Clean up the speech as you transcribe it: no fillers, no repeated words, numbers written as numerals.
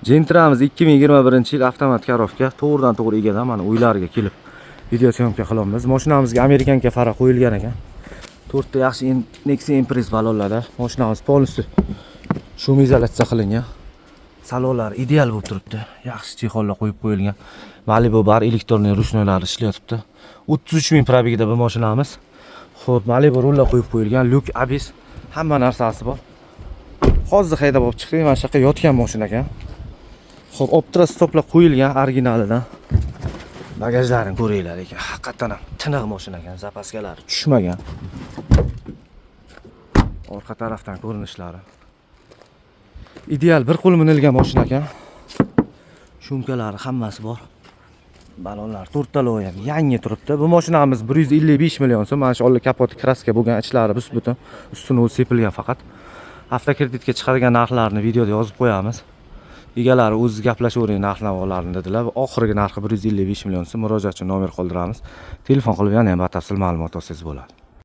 Gentramiz 2021-yil avtomat korobka, to'g'ridan to'g'ri egadan mana uylariga kelib video syomka qilamiz. Mashinamizga Amerikanka fara qo'yilgan ekan. 4 ta yaxshi Nexia Impress balonlarda. Mashinamiz polisi shum izolyatsiya qilingan. Salonlar ideal bo'lib turibdi. Yaxshi chexollar qo'yib qo'yilgan. Malibu bar elektron rushnoylari ishlayapti. 33 ming probegida bu mashinamiz. Xo'p, Malibu rullar qo'yib qo'yilgan. Luk, abis, hamma narsasi bor. Hozir haydab olib chiqdik. Mana shu yerga yotgan mashina ekan. Xo'p, optra stoplar qo'yilgan originalidan. Bagajlarini ko'ringlar ekan. Haqiqatan ham tiniq mashina ekan. Zapaskalari tushmagan. Orqa tarafdan ko'rinishlari. Ideal bir qo'l minilgan mashina ekan. Shumkalari hammasi bor. Balonlar 4 ta loy ham yangi turibdi. Bu mashinamiz 155 million so'm. Mana shu oldin kapoti kraska bo'lgan, ichlari bus-butun, ustuni o'zi sepilgan faqat. Avtokreditga chiqargan narxlarini videoda yozib qo'yamiz. Egalari o'zi gaplashavering narx-navolarni dedilar. Oxirgi narxi 155 million so'm. Murojaat uchun nomer qoldiramiz. Telefon qilib yana ham batafsil ma'lumot olsangiz bo'ladi.